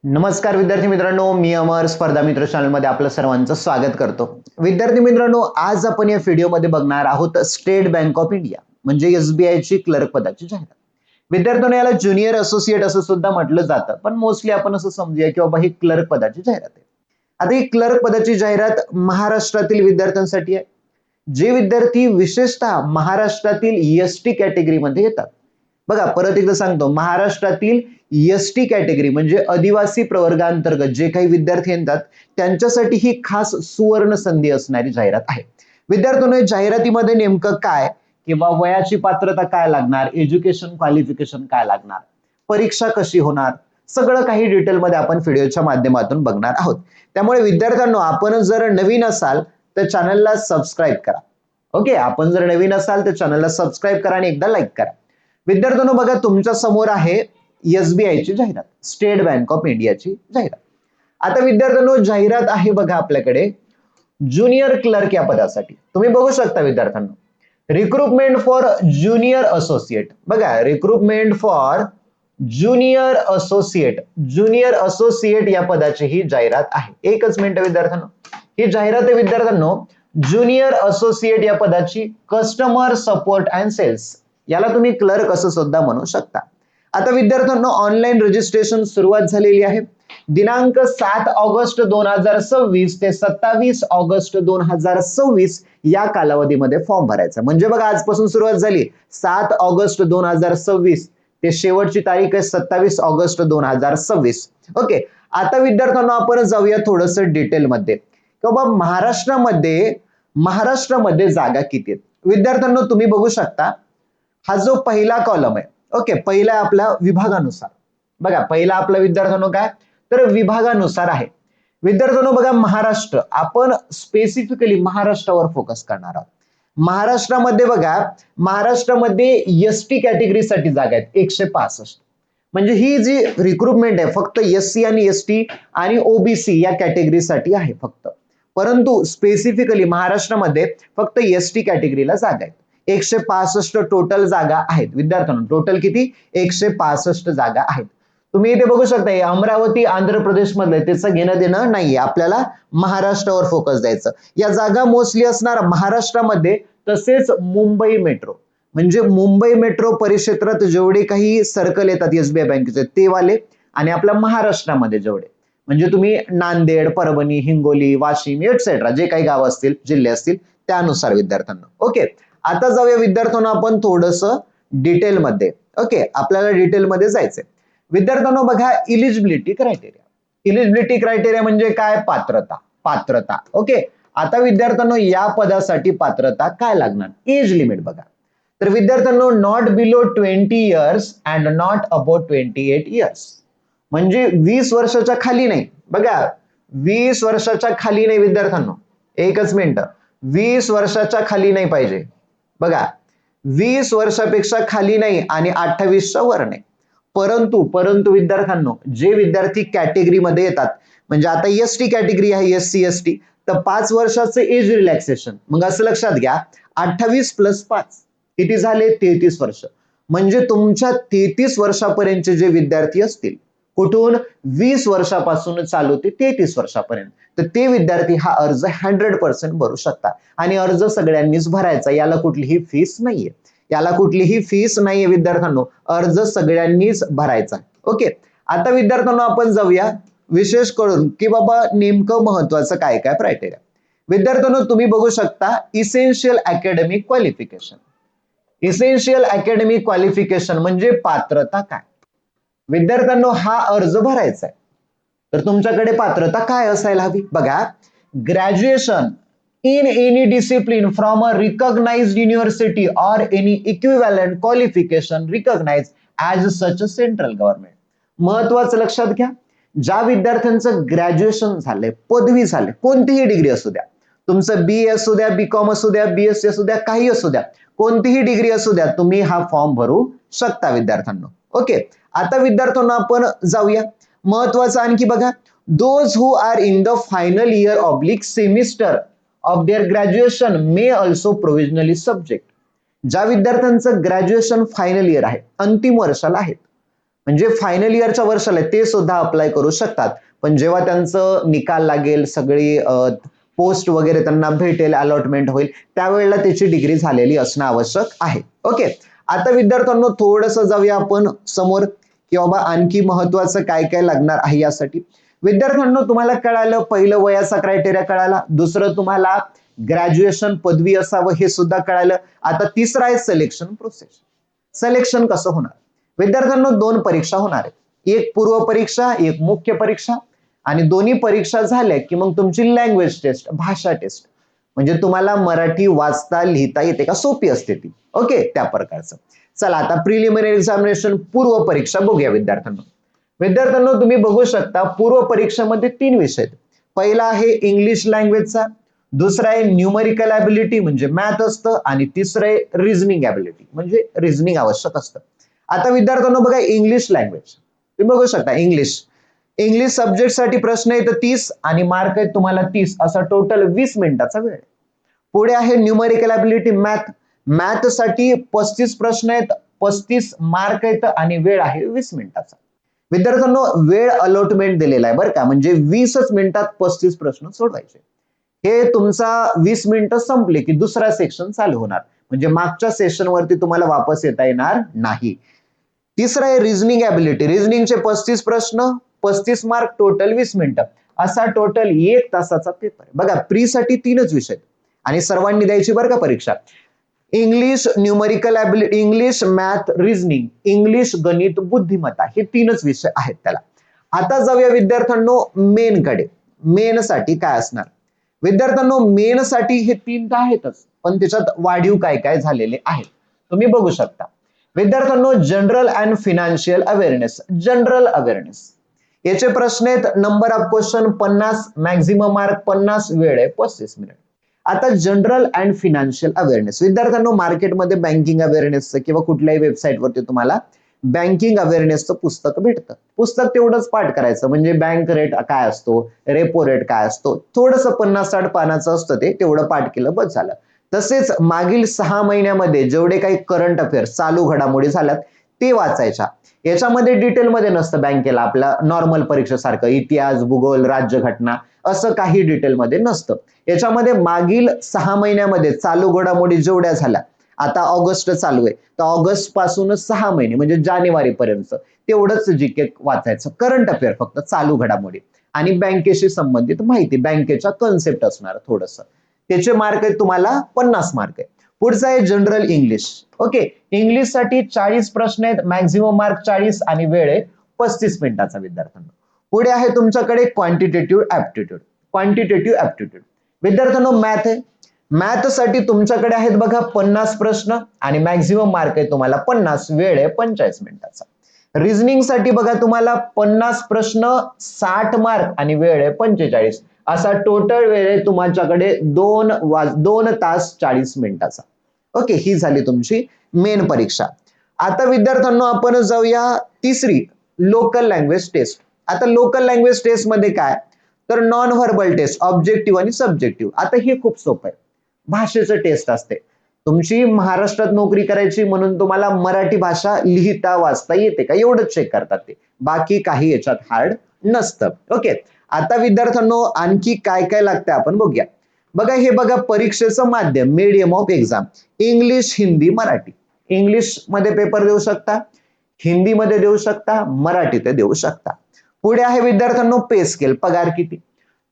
नमस्कार विद्यार्थी मित्रांनो, मी अमर स्पर्धा मित्र चॅनलमध्ये आपलं सर्वांचं स्वागत करतो. विद्यार्थी मित्रांनो, आज आपण या व्हिडिओमध्ये बघणार आहोत स्टेट बँक ऑफ इंडिया म्हणजे SBI ची क्लर्क पदाची जाहिरात. विद्यार्थ्यांनो, याला ज्युनियर असोसिएट असं सुद्धा म्हटलं जातं, पण मोस्टली आपण असं समजूया की बाबा ही क्लर्क पदाची जाहिरात आहे. आता ही क्लर्क पदाची जाहिरात महाराष्ट्रातील विद्यार्थ्यांसाठी आहे. जे विद्यार्थी विशेषतः महाराष्ट्रातील ST कॅटेगरीमध्ये येतात. बघा, परत एकदा सांगतो, महाराष्ट्रातील ST कॅटेगरी म्हणजे आदिवासी प्रवर्गाअंतर्गत जे काही विद्यार्थी येतात त्यांच्यासाठी ही खास सुवर्ण संधी असणारी जाहिरात आहे. विद्यार्थ्यांनो, जाहिरातीमध्ये नेमकं काय किंवा वयाची पात्रता काय लागणार, एज्युकेशन क्वालिफिकेशन काय लागणार, परीक्षा कशी होणार, सगळं काही डिटेलमध्ये आपण व्हिडिओच्या माध्यमातून बघणार आहोत. त्यामुळे विद्यार्थ्यांनो, आपण जर नवीन असाल तर चॅनलला सबस्क्राईब करा. ओके, आपण जर नवीन असाल तर चॅनलला सबस्क्राईब करा आणि एकदा लाईक करा. विद्यार्थ्यांनो, बघा, तुमच्या समोर आहे SBI ची जाहिरात, स्टेट बँक ऑफ इंडियाची जाहिरात. आता विद्यार्थ्यांनो, जाहिरात आहे बघा आपल्याकडे ज्युनियर क्लर्क या पदासाठी. तुम्ही बघू शकता विद्यार्थ्यांनो, रिक्रुटमेंट फॉर ज्युनियर असोसिएट. बघा, रिक्रुटमेंट फॉर ज्युनियर असोसिएट या पदाची ही जाहिरात आहे. एकच मिनिट विद्यार्थ्यांनो, ही जाहिरात आहे विद्यार्थ्यांनो ज्युनियर असोसिएट या पदाची, कस्टमर सपोर्ट अँड सेल्स, याला तुम्ही क्लर्क असं सुद्धा म्हणू शकता. आता विद्यार्थ्यांनो, ऑनलाईन रजिस्ट्रेशन सुरुवात झालेली आहे. दिनांक 7 ऑगस्ट 2026 ते 27 ऑगस्ट 2026 या कालावधीमध्ये फॉर्म भरायचा. म्हणजे बघा, आजपासून सुरुवात झाली 7 ऑगस्ट 2026 ते शेवटची तारीख आहे 27 ऑगस्ट 2026. ओके, आता विद्यार्थ्यांनो आपण जाऊया थोडस डिटेलमध्ये की बाबा महाराष्ट्रामध्ये जागा किती आहेत. विद्यार्थ्यांनो, तुम्ही बघू शकता, हा जो पहिला कॉलम आहे, ओके, पहिला आपला विभागानुसार. बघा, पहिला आपला विद्यार्थ्यांनो काय तर विभागानुसार आहे. विद्यार्थ्यांनो, बघा, महाराष्ट्र, आपण स्पेसिफिकली महाराष्ट्रावर फोकस करणार आहोत. महाराष्ट्रामध्ये बघा, महाराष्ट्रामध्ये ST कॅटेगरीसाठी जागा आहेत 165. म्हणजे ही जी रिक्रुटमेंट आहे फक्त SC आणि ST आणि OBC या कॅटेगरीसाठी आहे फक्त. परंतु स्पेसिफिकली महाराष्ट्रामध्ये फक्त ST कॅटेगरीला जागा आहेत. 165 टोटल जागा आहेत. विद्यार्थ्यांनो, टोटल किती? 165 जागा आहेत. तुम्ही इथे बघू शकता, अमरावती आंध्र प्रदेश मधले, त्याचं घेणं देणं नाहीये, आपल्याला महाराष्ट्रावर फोकस द्यायचं. या जागा मोस्टली असणार महाराष्ट्रामध्ये. तसेच मुंबई मेट्रो म्हणजे मुंबई मेट्रो परिक्षेत्रात जेवढे काही सर्कल येतात SBI बँकेचे ते वाले, आणि आपल्या महाराष्ट्रामध्ये जेवढे म्हणजे तुम्ही नांदेड, परभणी, हिंगोली, वाशिम एटसेट्रा जे काही गाव असतील, जिल्हे असतील त्यानुसार विद्यार्थ्यांना. ओके, आता जाऊया विद्यार्थ्यांना आपण थोडस डिटेलमध्ये. ओके, आपल्याला डिटेलमध्ये जायचंय. विद्यार्थ्यांनो, बघा, इलिजिबिलिटी क्रायटेरिया म्हणजे काय? पात्रता. ओके, आता विद्यार्थ्यांनो, या पदासाठी पात्रता काय लागणार? एज लिमिट बघा. तर विद्यार्थ्यांनो, not below 20 years and not above 28 years. म्हणजे 20 वर्षाच्या खाली नाही. बघा, 20 वर्षाच्या खाली नाही विद्यार्थ्यांनो, एकच मिनिट, 20 वर्षाच्या खाली नाही पाहिजे. बघा, 20 वर्षापेक्षा खाली नाही आणि 28च्या वर नाही. परंतु विद्यार्थ्यांनो, जे विद्यार्थी कॅटेगरीमध्ये येतात, म्हणजे आता ST कॅटेगरी आहे, SC ST, तर 5 वर्षाचं एज रिलॅक्सेशन. मग असं लक्षात घ्या, 28 + 5 किती झाले? 33 वर्ष. म्हणजे तुमच्या 33 वर्षापर्यंतचे जे विद्यार्थी असतील, कुठून? 20 वर्षापासून चालू ते 33 वर्षापर्यंत, तर ते विद्यार्थी हा अर्ज 100% भरू शकतात. आणि अर्ज सगळ्यांनीच भरायचा, याला कुठलीही फीस नाहीये. विद्यार्थ्यांनो, अर्ज सगळ्यांनीच भरायचा. ओके, आता विद्यार्थ्यांनो आपण जाऊया विशेष करून की बाबा नेमकं महत्वाचं काय काय क्रायटेरिया. विद्यार्थ्यांनो, तुम्ही बघू शकता, इसेन्शियल अकॅडमिक क्वालिफिकेशन म्हणजे पात्रता काय. विद्यार्थ्यांनो, हा अर्ज भरायचा आहे तर तुमच्याकडे पात्रता काय असायला हवी? बघा, graduation in any discipline from a recognized university or any equivalent qualification recognized as such a central government. महत्वाचं लक्षात घ्या, ज्या विद्यार्थ्यांचं ग्रॅज्युएशन झालंय, पदवी झाले, कोणतीही डिग्री असू द्या, तुमचं BA असू द्या, BCom असू द्या, BSc असू द्या, काही असू द्या, कोणतीही डिग्री असू द्या, तुम्ही हा फॉर्म भरू शकता विद्यार्थ्यांनो. ओके, आता विद्यार्थ्यांना आपण जाऊया. महत्वाचं आणखी बघा, those who are in the final year oblique semester of their graduation may also provisionally subject. ज्या विद्यार्थ्यांचं ग्रॅज्युएशन फायनल इयर आहे, अंतिम वर्षाला आहेत, म्हणजे फायनल इयरच्या वर्षाला ते सुद्धा अप्लाय करू शकतात. पण जेव्हा त्यांचं निकाल लागेल, सगळी पोस्ट वगैरे त्यांना भेटेल, अलॉटमेंट होईल, त्यावेळेला त्याची डिग्री झालेली असणं आवश्यक आहे. ओके, आता विद्यार्थ्यांनो थोडंसं जाऊया आपण समोर की बाबा आणखी महत्वाचं काय काय लागणार आहे यासाठी. विद्यार्थ्यांनो तुम्हाला कळालं, पहिलं वयाचा क्रायटेरिया कळाला, दुसरं तुम्हाला ग्रॅज्युएशन पदवी असावं हे सुद्धा कळालं. आता तिसरं आहे सिलेक्शन प्रोसेस. सिलेक्शन कसं होणार? विद्यार्थ्यांनो दोन परीक्षा होणार आहेत, एक पूर्व परीक्षा, एक मुख्य परीक्षा, आणि दोन्ही परीक्षा झाल्या की मग तुमची लँग्वेज टेस्ट, भाषा टेस्ट, म्हणजे तुम्हाला मराठी वाचता लिहिता येते का, सोपी असते ती. ओके, त्या प्रकारचं. चला आता प्रिलिमिनरी एक्झामिनेशन पूर्व परीक्षा बघूया विद्यार्थ्यांनो. विद्यार्थ्यांनो तुम्ही बघू शकता पूर्व परीक्षेमध्ये 3 विषय आहेत. पहिला आहे इंग्लिश लँग्वेजचा, दुसरा आहे न्यूमरिकल ॲबिलिटी म्हणजे मॅथ असतं, आणि तिसरं आहे रिझनिंग ॲबिलिटी म्हणजे रिझनिंग आवश्यक असतं. आता विद्यार्थ्यांनो बघा इंग्लिश लँग्वेज तुम्ही बघू शकता, इंग्लिश सब्जेक्ट साठी प्रश्न येतं 30 आणि मार्क आहेत तुम्हाला 30, असा टोटल 20 मिनिटाचा वेळ. पुढे आहे न्यूमरिकल ॲबिलिटी मॅथ साठी 35 प्रश्न आहेत, 35 मार्क आहेत आणि वेळ आहे 20 मिनिटाचा. विद्यार्थ्यांनो वेळ अलॉटमेंट दिलेला आहे बरं का, म्हणजे 20 मिनिटात 35 प्रश्न सोडवायचे. हे तुमचा 20 मिनिटं संपले की दुसरा सेक्शन चालू होणार, म्हणजे मागच्या सेशन वरती तुम्हाला वापस येता येणार नाही. तिसरा आहे रिझनिंग ॲबिलिटी, रिझनिंगचे 35 प्रश्न, 35 मार्क, टोटल 20 मिनिटं, असा टोटल 1 तासाचा पेपर आहे. बघा प्री साठी 3च विषय आणि सर्वांनी द्यायची बरं का परीक्षा. English numerical ability, English math reasoning, English गणित बुद्धिमत्ता, हे 3च विषय आहेत त्याला. आता जाऊया विद्यार्थ्यांनो मेन कडे. मेन साठी काय असणार? विद्यार्थ्यांनो मेन साठी हे 3 तर आहेतच, पण त्याच्यात वाढीव काय काय झालेले आहेत तुम्ही बघू शकता. विद्यार्थ्यांनो general and financial awareness, general awareness याचे प्रश्न आहेत. Number of question 50, maximum mark 50, वेळ आहे 35 मिनिट. आता जनरल अँड फिनान्शियल अवेअरनेस विद्यार्थ्यांनो मार्केटमध्ये बँकिंग अवेअरनेसचं किंवा कुठल्याही वेबसाईटवरती तुम्हाला बँकिंग अवेअरनेसचं पुस्तक भेटतं. पुस्तक तेवढंच पाठ करायचं, म्हणजे बँक रेट काय असतो, रेपो रेट काय असतो, थोडंसं 50-60 पानाचं असतं ते, तेवढं पाठ केलं बस झालं. तसेच मागील 6 महिन्यामध्ये जेवढे काही करंट अफेअर्स चालू घडामोडी झाल्यात ते वाचायच्या. याच्यामध्ये डिटेलमध्ये नसतं बँकेला आपल्या नॉर्मल परीक्षेसारखं इतिहास, भूगोल, राज्यघटना असं काही डिटेलमध्ये नसतं. याच्यामध्ये मागील 6 महिन्यामध्ये चालू घडामोडी जेवढ्या झाल्या, आता ऑगस्ट चालू आहे तर ऑगस्ट पासून 6 महिने म्हणजे जानेवारी पर्यंत तेवढंच जीके वाचायचं. करंट अफेअर फक्त चालू घडामोडी आणि बँकेशी संबंधित माहिती, बँकेच्या कन्सेप्ट असणार थोडंसं. त्याचे मार्क आहेत तुम्हाला 50 मार्क आहे. पुढचा आहे जनरल इंग्लिश. ओके, इंग्लिश साठी 40 प्रश्न आहेत, मॅक्झिमम मार्क 40 आणि वेळ आहे 35 मिनिटाचा विद्यार्थ्यांना. पुढे आहे तुमच्याकडे क्वांटिटेटिव्ह ऍप्टिट्यूड. क्वांटिटेटिव्ह ऍप्टिट्यूड विद्यार्थ्यांनो मॅथ आहे. मॅथ साठी तुमच्याकडे आहेत बघा 50 प्रश्न आणि मॅक्झिमम मार्क आहे तुम्हाला 50, वेळ आहे 45 मिनिटाचा. रिझनिंग साठी बघा तुम्हाला 50 प्रश्न, 60 मार्क आणि वेळ आहे 45, असा टोटल वेळ आहे तुमच्याकडे 2 तास 40 मिनिटाचा. ओके, ही झाली तुमची मेन परीक्षा. आता विद्यार्थ्यांनो आपण जाऊया तिसरी लोकल लँग्वेज टेस्ट. आता लोकल लँग्वेज टेस्ट मध्ये काय, तर नॉन व्हर्बल टेस्ट, ऑब्जेक्टिव्ह आणि सब्जेक्टिव्ह. आता हे खूप सोपं आहे, भाषेचं टेस्ट असते. तुमची महाराष्ट्रात नोकरी करायची म्हणून तुम्हाला मराठी भाषा लिहिता वाचता येते का एवढंच चेक करतात ते, बाकी काही याच्यात हार्ड नसतं. ओके, आता विद्यार्थ्यांनो आणखी काय काय लागतं आपण बघूया. बघा हे बघा परीक्षेचं माध्यम, medium of exam, English, Hindi, Marathi. English मध्ये पेपर देऊ शकता, हिंदीमध्ये देऊ शकता, मराठीत देऊ शकता. पुढे आहे विद्यार्थ्यांनो पे स्केल, पगार किती,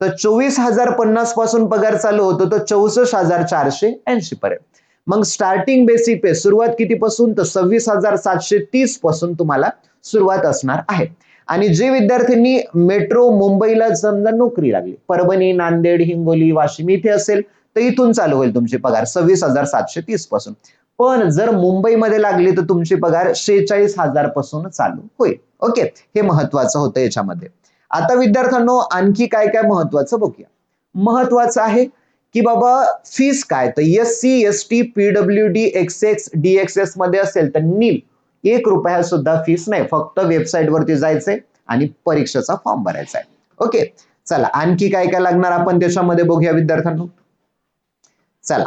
तर 24,050 पासून पगार चालू होतो तो 64,480 पर्यंत. मग स्टार्टिंग बेसिक पे सुरुवात कितीपासून, तर 26,730 पासून तुम्हाला सुरुवात असणार आहे. आणि जे विद्यार्थ्यांनी मेट्रो मुंबईला समजा नोकरी लागली, परभणी, नांदेड, हिंगोली, वाशिम इथे असेल तर इथून चालू होईल तुमची पगार 26,730 पासून. पण जर मुंबईमध्ये लागली तर तुमची पगार 46,000 पासून चालू होईल. ओके, हे महत्वाचं होतं याच्यामध्ये. आता विद्यार्थ्यांनो आणखी काय काय महत्वाचं बघूया. महत्वाचं आहे की बाबा फीस काय, तर SC, ST, PWD, XX, DXS मध्ये असेल तर नील, 1 रुपया सुद्धा फीस नाही, फक्त वेबसाईट वरती जायचंय आणि परीक्षेचा फॉर्म भरायचा आहे. ओके, चला आणखी काय काय लागणार आपण त्याच्यामध्ये बघूया विद्यार्थ्यांनो. चला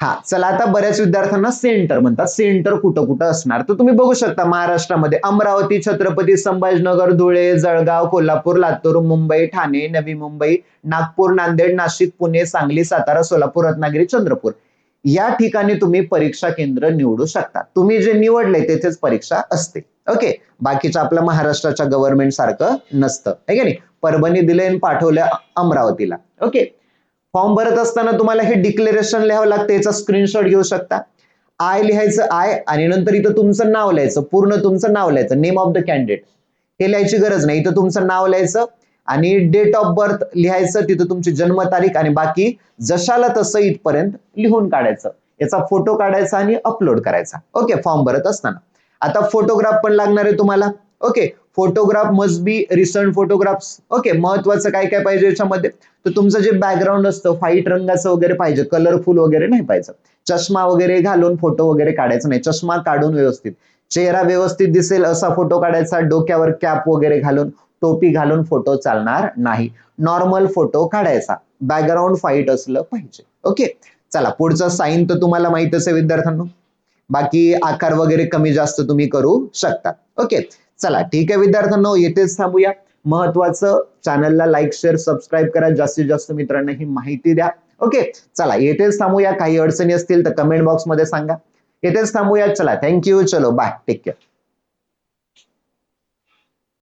हा चला आता बऱ्याच विद्यार्थ्यांना सेंटर म्हणतात. सेंटर कुठं कुठं असणार तर तुम्ही बघू शकता महाराष्ट्रामध्ये अमरावती, छत्रपती संभाजीनगर, धुळे, जळगाव, कोल्हापूर, लातूर, मुंबई, ठाणे, नवी मुंबई, नागपूर, नांदेड, नाशिक, पुणे, सांगली, सातारा, सोलापूर, रत्नागिरी, चंद्रपूर या ठिकाणी तुम्ही परीक्षा केंद्र निवडू शकता. तुम्ही जे निवडले तेथेच परीक्षा असते. ओके, बाकीचं आपलं महाराष्ट्राच्या गव्हर्नमेंट सारखं नसतं आहे की नाही. परभणी दिले आणि पाठवल्या अमरावतीला. ओके, फॉर्म भरत असताना तुम्हाला हे डिक्लेरेशन लिहावं लागतं. याचा स्क्रीनशॉट घेऊ शकता. आय लिहायचं आय आणि नंतर इथं तुमचं नाव लिहायचं, पूर्ण तुमचं नाव लिहायचं, नेम ऑफ द कॅन्डिडेट हे लिहायची गरज नाही. इथं तुमचं नाव लिहायचं आणि डेट ऑफ बर्थ लिहायचं, तिथं तुमची जन्मतारीख आणि बाकी जशाला तसं इथपर्यंत लिहून काढायचं. याचा फोटो काढायचा आणि अपलोड करायचा. ओके, फॉर्म भरत असताना. आता फोटोग्राफ पण लागणार आहे तुम्हाला. Okay, photograph must be recent photographs. Okay, महत्वाचं काय काय पाहिजे याच्यामध्ये तर तुमचं जे बॅकग्राऊंड असतं व्हाईट रंगाचं वगैरे पाहिजे, कलरफुल वगैरे नाही पाहिजे. चष्मा वगैरे घालून फोटो वगैरे काढायचा नाही. चष्मा काढून व्यवस्थित चेहरा व्यवस्थित दिसेल असा फोटो काढायचा. डोक्यावर कॅप वगैरे घालून, टोपी घालून फोटो चालणार नाही. नॉर्मल फोटो काढायचा. बॅकग्राऊंड व्हाईट असलं पाहिजे. ओके, चला पुढचं साईन तर तुम्हाला माहितच आहे विद्यार्थ्यांनो. बाकी आकार वगैरे कमी जास्त तुम्ही करू शकता. ओके, चला ठीक आहे विद्यार्थ्यांनो, येथेच थांबूया. महत्वाचं चॅनलला लाईक, शेअर, सबस्क्राईब करा. जास्तीत जास्त मित्रांना ही माहिती द्या. ओके, चला येथेच थांबूया. काही अडचणी असतील तर कमेंट बॉक्स मध्ये सांगा. येथेच थांबूया. चला, थँक्यू. चलो बाय, टेक केअर.